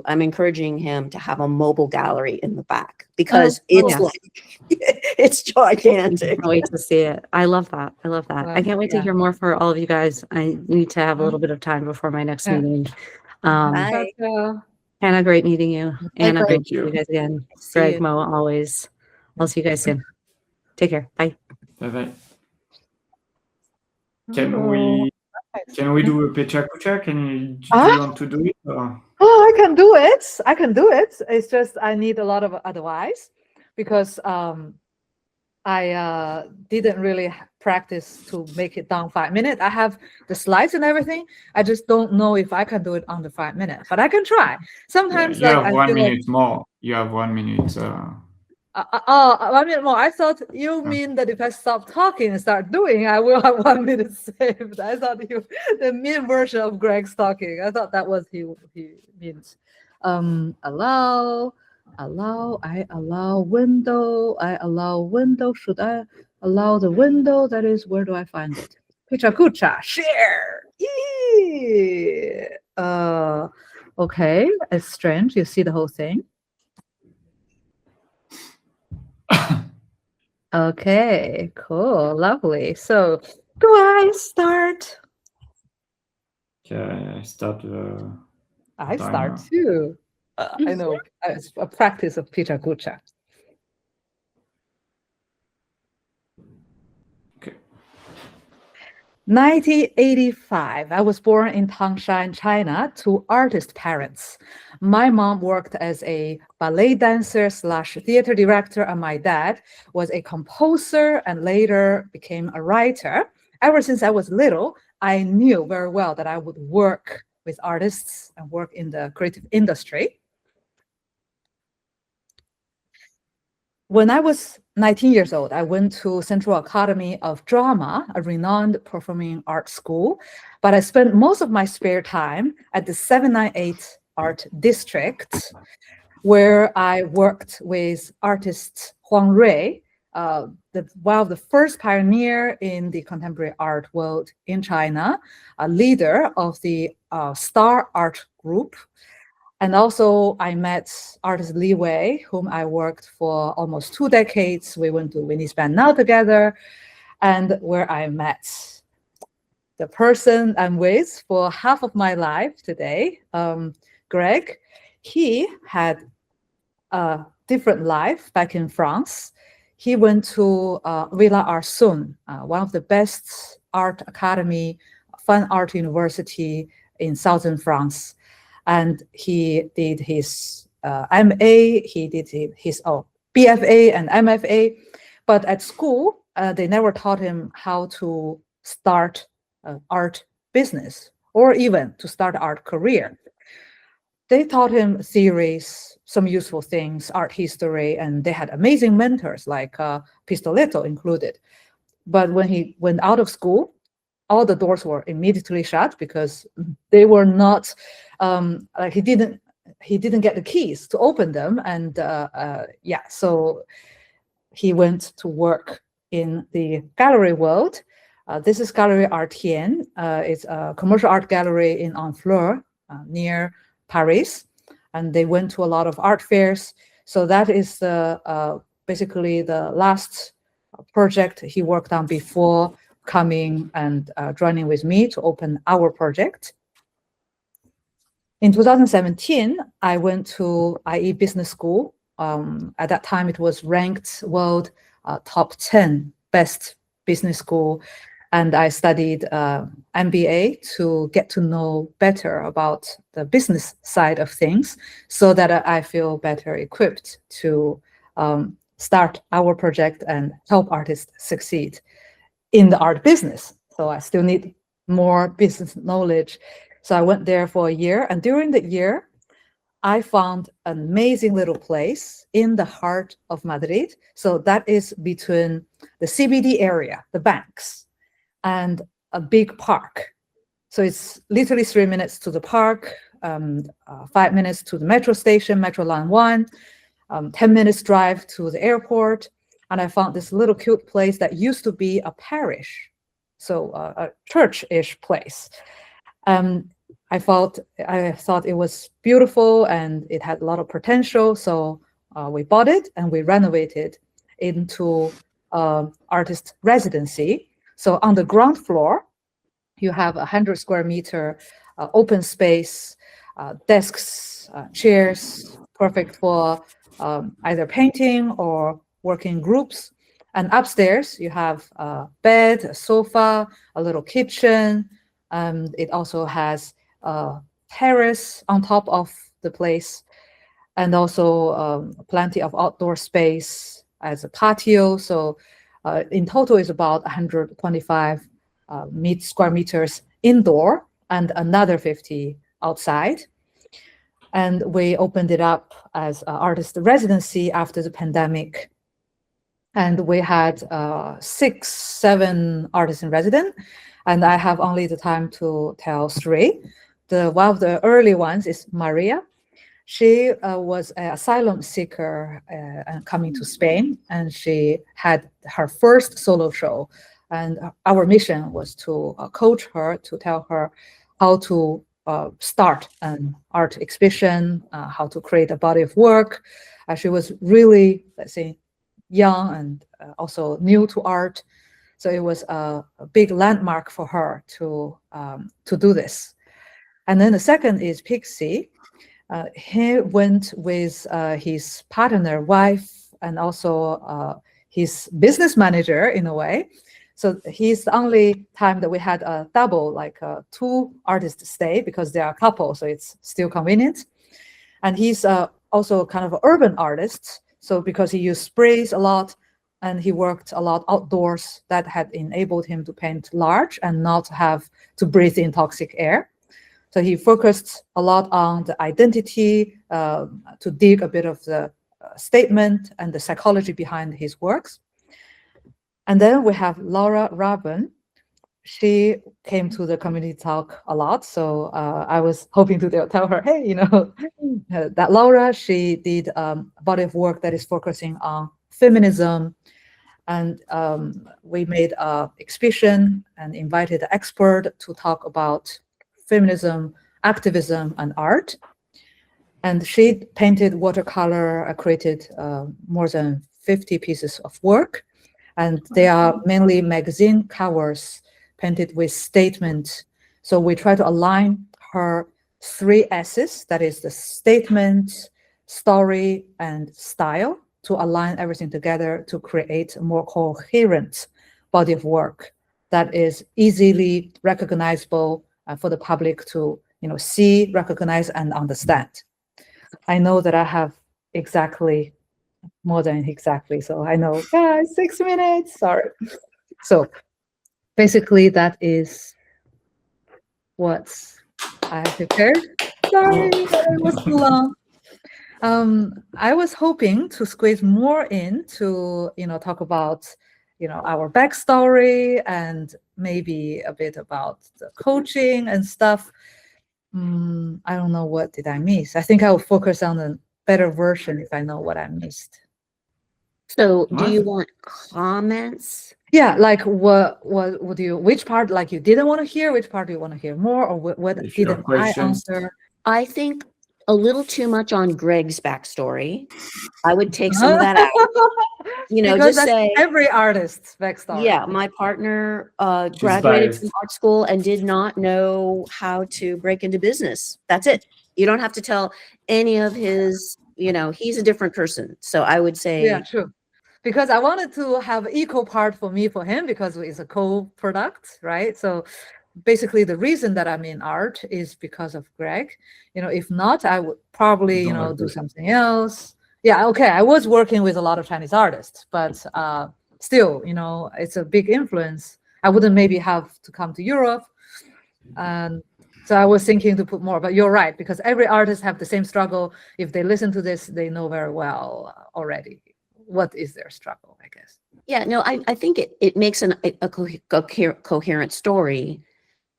I'm encouraging him to have a mobile gallery in the back because it's it's gigantic. Can't wait to see it. I love that. I love that. I can't wait to hear more for all of you guys. I need to have a little bit of time before my next meeting. Bye. Hannah, great meeting you. Anna, great Thank to see you you. guys again. See Greg, you. Mo, always. I'll see you guys soon. Take care. Bye. Bye-bye. Can we do a PechaKucha? Do you want to do it? Or? Oh, I can do it. I can do it. It's just I need a lot of advice because I didn't really practice to make it down 5 minutes. I have the slides and everything. I just don't know if I can do it under 5 minutes, but I can try. Sometimes You have I 1 feel minute more. You have 1 minute. 1 minute more. I thought you mean that if I stop talking and start doing, I will have 1 minute saved. I thought the mean version of Greg's talking. I thought that was he means. I allow window. Should I allow the window? That is, where do I find it? PechaKucha, share. Yee! Okay, it's strange. You see the whole thing. Okay, cool, lovely. So, do I start? Okay, I start. I timer. start too. I know it's a practice of PechaKucha. Okay. 1985. I was born in Tangshan, China, to artist parents. My mom worked as a ballet dancer / theater director, and my dad was a composer and later became a writer. Ever since I was little, I knew very well that I would work with artists and work in the creative industry. When I was 19 years old, I went to Central Academy of Drama, a renowned performing arts school, but I spent most of my spare time at the 798 Art District, where I worked with artist Huang Rui, one of the first pioneer in the contemporary art world in China, a leader of the Star Art Group. And also I met artist Li Wei, whom I worked for almost 2 decades. We went to Venice Biennale together, and where I met the person I'm with for half of my life today, Greg. He had a different life back in France. He went to Villa Arson, one of the best art academy, fine art university in southern France. And he did his MA, he did his BFA and MFA. But at school, they never taught him how to start art business or even to start art career. They taught him theories, some useful things, art history, and they had amazing mentors like Pistoletto included. But when he went out of school, all the doors were immediately shut because they were not, like he didn't get the keys to open them. And so he went to work in the gallery world. This is Gallery Artienne. It's a commercial art gallery in Honfleur near Paris. And they went to a lot of art fairs. So that is basically the last project he worked on before coming and joining with me to open our project. In 2017, I went to IE Business School. At that time, it was ranked world top 10 best business school. And I studied MBA to get to know better about the business side of things so that I feel better equipped to start our project and help artists succeed in the art business. So I still need more business knowledge. So I went there for a year. And during the year, I found an amazing little place in the heart of Madrid. So that is between the CBD area, the banks, and a big park. So it's literally 3 minutes to the park, 5 minutes to the metro station, Metro Line 1, 10 minutes drive to the airport. And I found this little cute place that used to be a parish, so a church-ish place. I thought it was beautiful and it had a lot of potential. So we bought it and we renovated into artist residency. So on the ground floor, you have 100 square meter open space, desks, chairs, perfect for either painting or working groups. And upstairs, you have a bed, a sofa, a little kitchen. It also has a terrace on top of the place, and also plenty of outdoor space as a patio. So in total, it's about 125 square meters indoor and another 50 outside. And we opened it up as an artist residency after the pandemic. And we had 6, 7 artists in residence, and I have only the time to tell 3. One of the early ones is Maria. She was an asylum seeker coming to Spain, and she had her first solo show. And our mission was to coach her, to tell her how to start an art exhibition, how to create a body of work. She was really, let's say, young and also new to art. So it was a big landmark for her to do this. And then the second is Pixie. He went with his partner, wife, and also his business manager in a way. So he's the only time that we had a double, like 2 artists stay, because they are a couple, so it's still convenient. And he's also kind of an urban artist. So because he used sprays a lot and he worked a lot outdoors, that had enabled him to paint large and not have to breathe in toxic air. So he focused a lot on the identity, to dig a bit of the statement and the psychology behind his works. And then we have Laura Rabin. She came to the community talk a lot. So I was hoping to tell her, hey, you know, that Laura, she did a body of work that is focusing on feminism. And we made an exhibition and invited an expert to talk about feminism, activism, and art. And she painted watercolor, created more than 50 pieces of work. And they are mainly magazine covers painted with statement. So we try to align her 3 S's, that is the statement, story, and style, to align everything together to create a more coherent body of work that is easily recognizable for the public to, you know, see, recognize, and understand. I know that I have exactly more than exactly, so I know, guys, 6 minutes, sorry. So basically that is what I have prepared. Sorry, it was too long. I was hoping to squeeze more in to, you know, talk about, you know, our backstory and maybe a bit about the coaching and stuff. I don't know, what did I miss? I think I will focus on the better version if I know what I missed. So do you want comments? Yeah, like what would you, which part like you didn't want to hear, which part do you want to hear more, or what If you have didn't I questions. answer? I think a little too much on Greg's backstory. I would take some of that out. You know, Because just that's say, every artist's backstory. yeah, my partner graduated biased. from art school and did not know how to break into business. That's it. You don't have to tell any of his, you know, he's a different person. So I would say, Yeah, true. Because I wanted to have equal part for me, for him, because it's a co-product, right? So basically the reason that I'm in art is because of Greg. You know, if not, I would probably, you know, do something else. Yeah, okay, I was working with a lot of Chinese artists, but still, you know, it's a big influence. I wouldn't maybe have to come to Europe. And So I was thinking to put more, but you're right, because every artist have the same struggle. If they listen to this, they know very well already what is their struggle, I guess. Yeah, no, I think it makes a coherent story,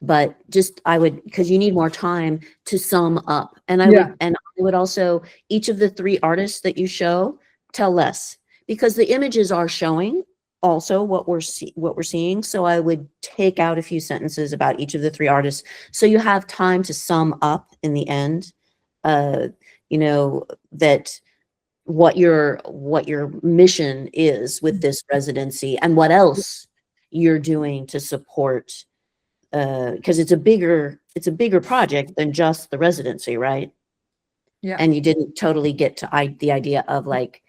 but just I would, because you need more time to sum up. And I would also, each of the 3 artists that you show, tell less, because the images are showing also what we're seeing. So I would take out a few sentences about each of the 3 artists, so you have time to sum up in the end, you know, that what your mission is with this residency and what else you're doing to support, because it's a bigger project than just the residency, right? Yeah. And you didn't totally get to the idea of like,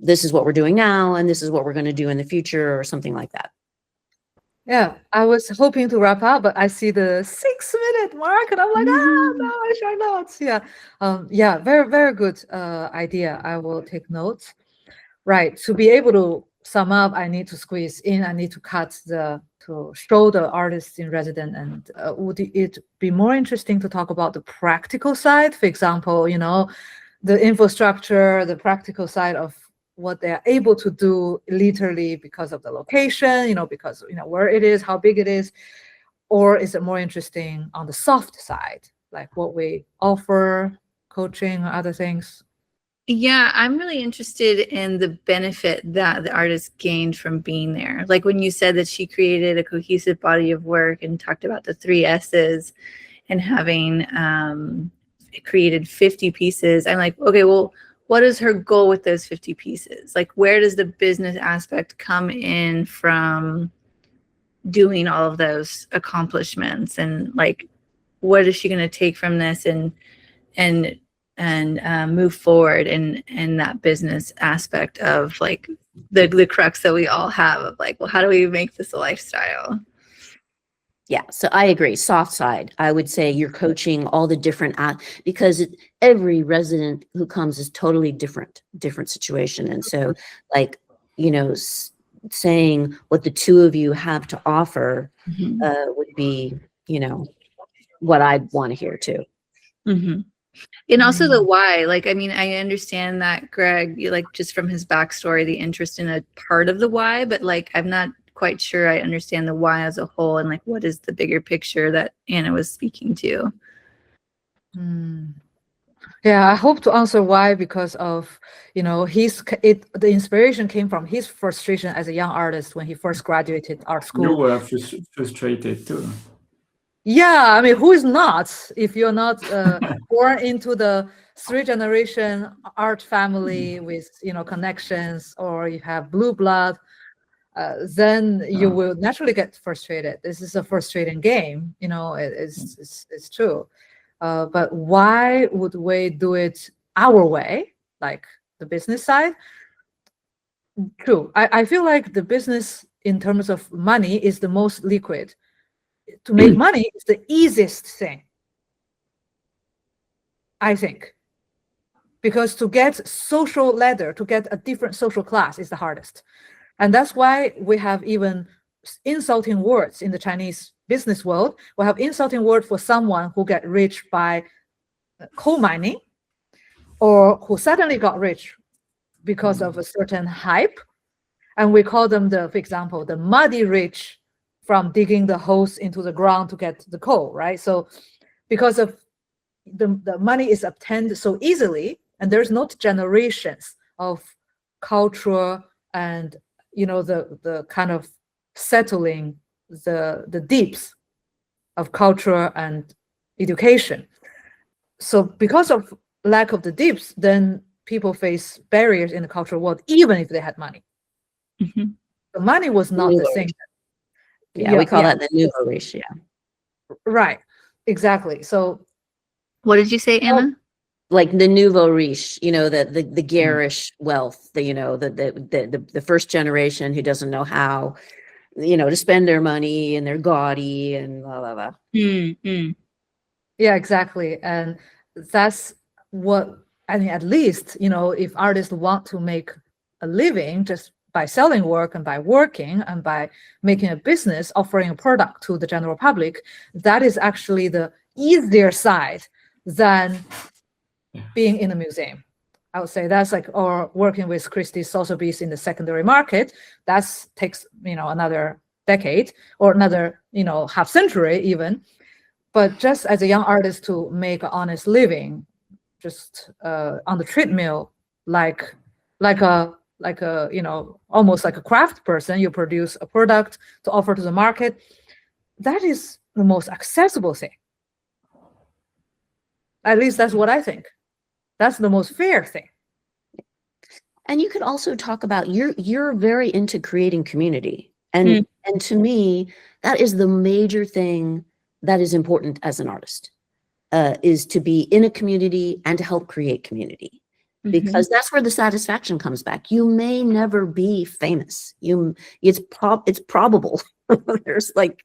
this is what we're doing now and this is what we're going to do in the future or something like that. Yeah, I was hoping to wrap up, but I see the 6-minute mark, and I'm like, no, I shall not. Yeah, yeah, very, very good idea. I will take notes. Right, to be able to sum up, I need to squeeze in. I need to to show the artists in residence. And would it be more interesting to talk about the practical side? For example, you know, the infrastructure, the practical side of what they're able to do literally because of the location, you know, because, you know, where it is, how big it is, or is it more interesting on the soft side, like what we offer, coaching or other things? Yeah, I'm really interested in the benefit that the artist gained from being there. Like when you said that she created a cohesive body of work and talked about the 3 S's and having created 50 pieces, I'm like, okay, well, what is her goal with those 50 pieces? Like, where does the business aspect come in from doing all of those accomplishments? And like, what is she going to take from this and move forward in that business aspect of like the crux that we all have of like, well, how do we make this a lifestyle? Yeah, so I agree. Soft side, I would say you're coaching all the different, because every resident who comes is totally different situation. And so like, you know, saying what the 2 of you have to offer would be, you know, what I'd want to hear too. Mm-hmm. And also the why. Like, I mean, I understand that Greg, like just from his backstory, the interest in a part of the why, but like, I'm not quite sure I understand the why as a whole and like what is the bigger picture that Anna was speaking to. Yeah, I hope to answer why, because of, you know, the inspiration came from his frustration as a young artist when he first graduated art school. You were frustrated too. Yeah, I mean, who is not? If you're not born into the 3-generation art family with, you know, connections, or you have blue blood, then you will naturally get frustrated. This is a frustrating game, you know. It's true. But why would we do it our way, like the business side? True. I feel like the business in terms of money is the most liquid. To make money is the easiest thing, I think, because to get social ladder, to get a different social class is the hardest. And that's why we have even insulting words in the Chinese business world. We have insulting word for someone who get rich by coal mining, or who suddenly got rich because of a certain hype. And we call them for example, the muddy rich, from digging the holes into the ground to get the coal, right? So because of the money is obtained so easily, and there's not generations of culture and, you know, the kind of settling the deeps of culture and education. So because of lack of the deeps, then people face barriers in the cultural world, even if they had money. The money was not the same. Yeah, we call that the nouveau riche. Yeah. Right. Exactly. So what did you say, Anna? Like the nouveau riche, you know, the garish wealth, you know, the first generation who doesn't know how, you know, to spend their money, and they're gaudy and blah blah blah. Yeah, exactly. And that's what, I mean, at least, you know, if artists want to make a living just by selling work and by working and by making a business, offering a product to the general public, that is actually the easier side than being in a museum. I would say that's like, or working with Christie Sotheby's in the secondary market. That takes, another decade or another, half century even. But just as a young artist to make an honest living, just on the treadmill, like a almost like a craft person, you produce a product to offer to the market. That is the most accessible thing. At least that's what I think. That's the most fair thing. And you could also talk about you're very into creating community. And to me, that is the major thing that is important as an artist, is to be in a community and to help create community. Because that's where the satisfaction comes back. You may never be famous. It's probable. There's like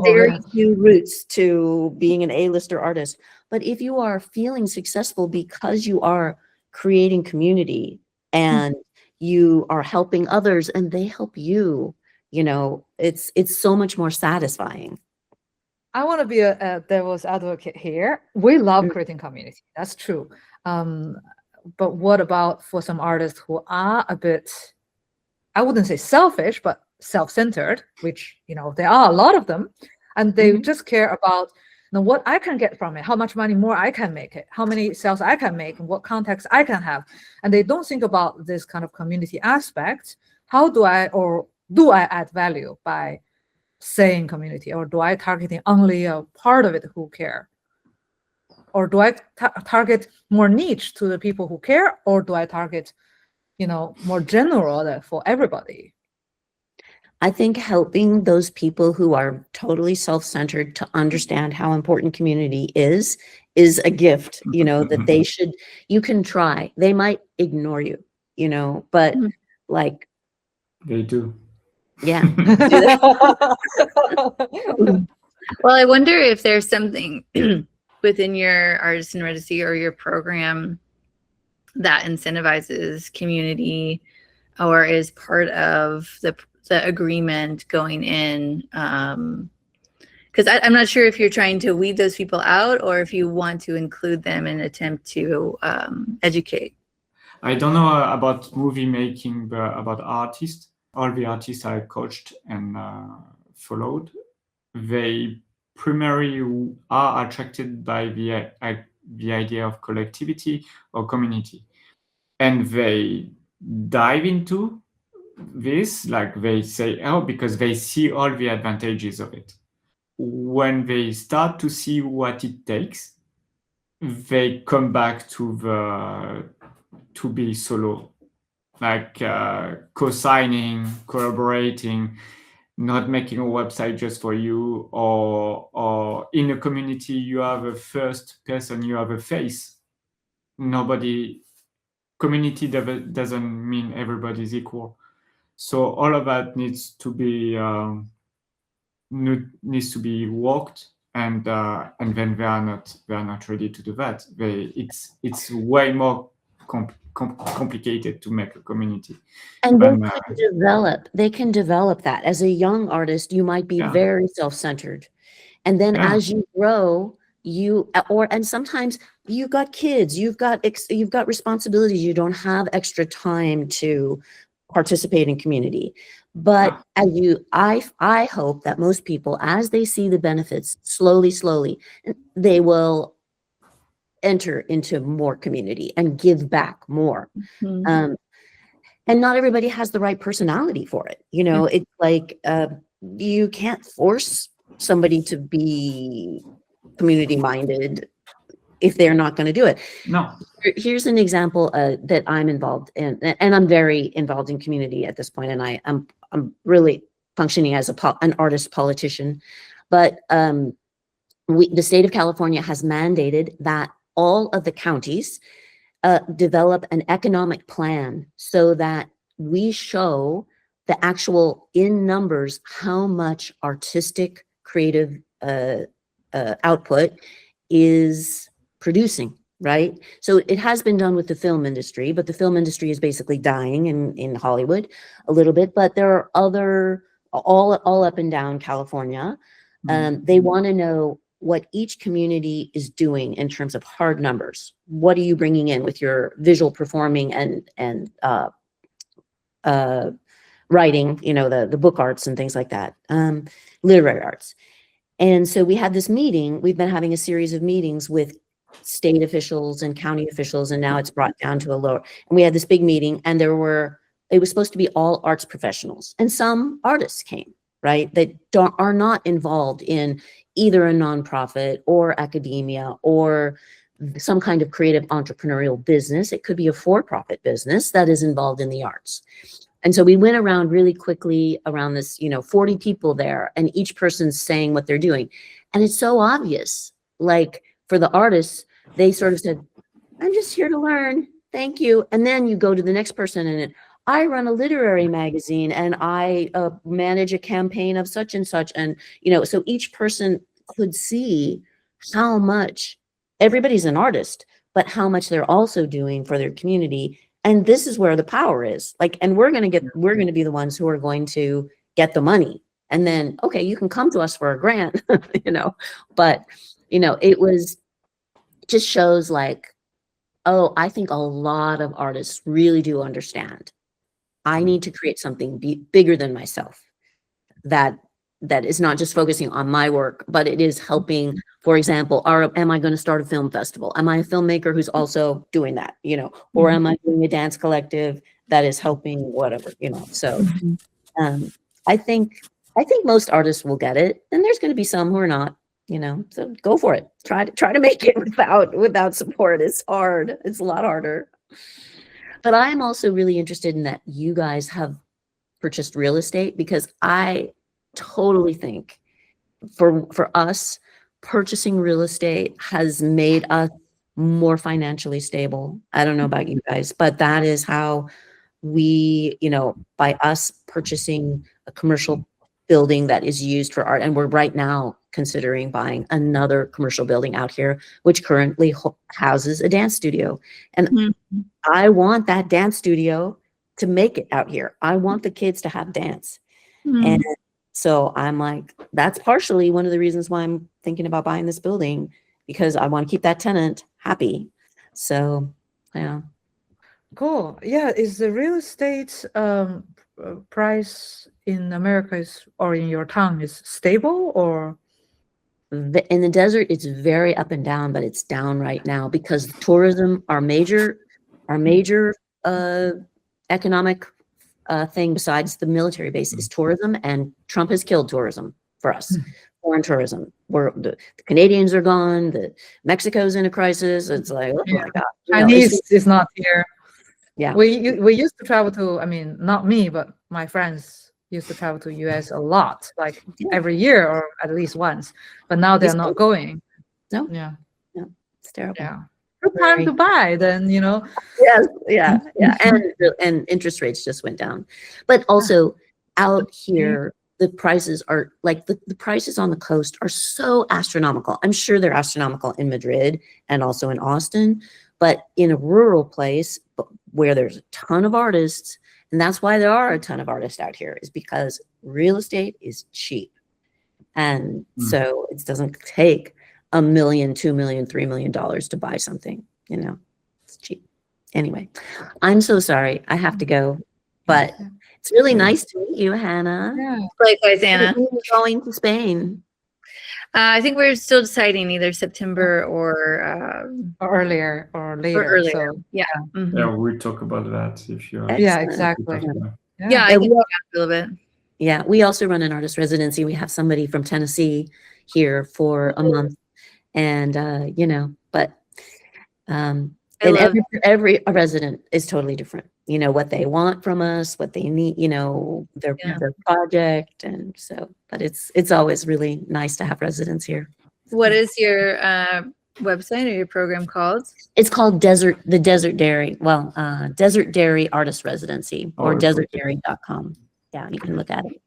very few routes to being an A-lister artist. But if you are feeling successful because you are creating community and you are helping others and they help you, it's so much more satisfying. I want to be a devil's advocate here. We love creating community. That's true. But what about for some artists who are a bit, I wouldn't say selfish, but self-centered, which, there are a lot of them, and they just care about what I can get from it, how much money more I can make it, how many sales I can make, and what contacts I can have. And they don't think about this kind of community aspect. How do I add value by saying community, or do I targeting only a part of it who care? Or do I target more niche to the people who care, or do I target, more general for everybody? I think helping those people who are totally self-centered to understand how important community is a gift, that they should, you can try. They might ignore you, but like. They do. Yeah. Well, I wonder if there's something within your artist in residency or your program that incentivizes community or is part of the agreement going in. Because I'm not sure if you're trying to weed those people out or if you want to include them and attempt to educate. I don't know about movie making, but about artists. All the artists I coached and followed, they primarily are attracted by the idea of collectivity or community. And they dive into this, like they say, because they see all the advantages of it. When they start to see what it takes, they come back to be solo, like co-signing, collaborating, not making a website just for you, or in a community you have a first person, you have a face. Community doesn't mean everybody's equal. So all of that needs to be worked, and then they are not ready to do that. It's way more complicated to make a community. And they can develop that. As a young artist, you might be very self-centered. And then as you grow, and sometimes you've got kids, you've got responsibilities, you don't have extra time to participate in community. But I hope that most people, as they see the benefits slowly, they will enter into more community and give back more. And not everybody has the right personality for it. It's like you can't force somebody to be community minded if they're not going to do it. No. Here's an example that I'm involved in, and I'm very involved in community at this point, and I'm really functioning as an artist politician. But the state of California has mandated that all of the counties develop an economic plan so that we show the actual in numbers how much artistic creative output is producing right? So it has been done with the film industry, but the film industry is basically dying in Hollywood a little bit. But there are other, all up and down California. They want to know what each community is doing in terms of hard numbers. What are you bringing in with your visual performing and writing, you know, the book arts and things like that, literary arts. And so we had this meeting. We've been having a series of meetings with state officials and county officials, and now it's brought down to a lower. And we had this big meeting, and it was supposed to be all arts professionals, and some artists came, right, that are not involved in either a nonprofit or academia or some kind of creative entrepreneurial business. It could be a for-profit business that is involved in the arts. And so we went around really quickly around this, 40 people there, and each person's saying what they're doing. And it's so obvious, like for the artists, they sort of said, I'm just here to learn. Thank you. And then you go to the next person and I run a literary magazine and I manage a campaign of such and such. And, so each person could see how much everybody's an artist, but how much they're also doing for their community. And this is where the power is. Like, and we're going to be the ones who are going to get the money. And then, okay, you can come to us for a grant, but, it just shows like, oh, I think a lot of artists really do understand. I need to create something bigger than myself that is not just focusing on my work, but it is helping, for example, am I going to start a film festival? Am I a filmmaker who's also doing that, or am I doing a dance collective that is helping whatever, so I think most artists will get it, and there's going to be some who are not, so go for it. Try to make it without support. It's hard. It's a lot harder. But I'm also really interested in that you guys have purchased real estate, because I totally think for us, purchasing real estate has made us more financially stable. I don't know about you guys, but that is how we, by us purchasing a commercial building that is used for art, and we're right now considering buying another commercial building out here, which currently houses a dance studio. And I want that dance studio to make it out here. I want the kids to have dance. And so I'm like, that's partially one of the reasons why I'm thinking about buying this building, because I want to keep that tenant happy. So, yeah. Cool. Yeah. Is the real estate price in America or in your town is stable, or? In the desert, it's very up and down, but it's down right now because tourism, our major economic thing besides the military base is tourism, and Trump has killed tourism for us. Foreign tourism, where the Canadians are gone, the Mexico's in a crisis. It's like, oh my God, Chinese is not here. Yeah, we used to travel to. I mean, not me, but my friends used to travel to US a lot, like every year or at least once. But now they're not going. No. Yeah. No, it's terrible. Yeah. Good time to buy, then, Yes, yeah. And interest rates just went down. But also out here, the prices are like the prices on the coast are so astronomical. I'm sure they're astronomical in Madrid and also in Austin, but in a rural place where there's a ton of artists, and that's why there are a ton of artists out here, is because real estate is cheap. And so it doesn't take $1 million, $2 million, $3 million to buy something, it's cheap. Anyway, I'm so sorry. I have to go, but it's really nice to meet you, Hannah. Yeah. Likewise, Anna. When are you going to Spain? I think we're still deciding either September or earlier or later. earlier. So, Yeah. Yeah, we'll talk about that if you're. yeah, Excellent. exactly. Yeah, I can do that a little bit. Yeah, we also run an artist residency. We have somebody from Tennessee here for a month, and but and every resident is totally different. What they want from us, what they need, their project, and so. But it's always really nice to have residents here. What is your website or your program called? It's called the Desert Dairy. Well, Desert Dairy Artist Residency, or desertdairy.com. Yeah, you can look at it.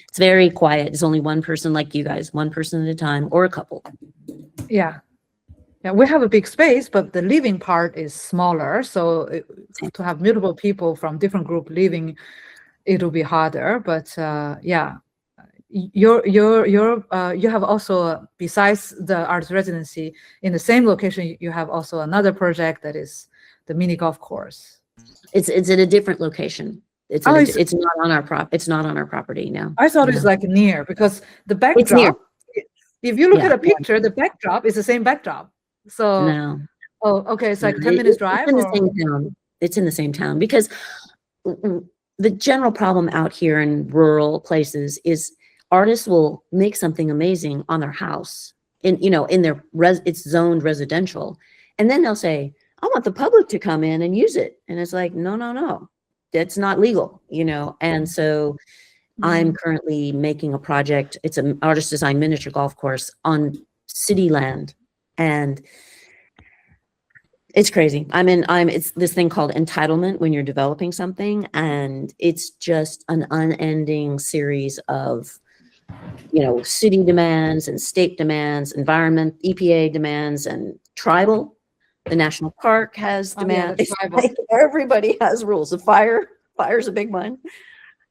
It's very quiet. It's only one person, like you guys, one person at a time, or a couple. Yeah. Yeah, we have a big space, but the living part is smaller. So to have multiple people from different group living, it'll be harder. But yeah, you have also, besides the arts residency, in the same location, you have also another project that is the mini golf course. It's at a different location. It's Oh, it's not on our it's not on our property now. I thought Yeah. it's like near, because the It's near. backdrop, if you look Yeah. at a picture, the backdrop is the same backdrop. So, No. oh, okay, it's like No, 10 minutes drive. It's in the or- same town. It's in the same town because the general problem out here in rural places is artists will make something amazing on their house in their it's zoned residential, and then they'll say, I want the public to come in and use it, and it's like, no, that's not legal, and so I'm currently making a project. It's an artist design miniature golf course on city land, and it's crazy. It's this thing called entitlement when you're developing something, and it's just an unending series of, city demands and state demands, environment, EPA demands, and tribal. The national park has Oh, yeah, demands. the tribal. Like, everybody has rules. The fire's a big one.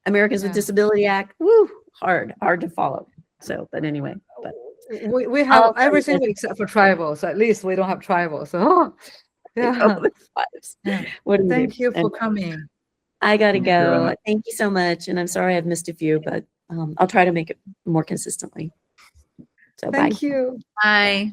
Americans with Yeah. Disability Act, woo, hard to follow. So, but anyway, We have I'll- everything except for tribal, so at least we don't have tribal. So, yeah. Yeah. What do you Thank do? you for And coming. I gotta Thank you, go. Anna. Thank you so much. And I'm sorry I've missed a few, but I'll try to make it more consistently. So bye. Thank you. Bye.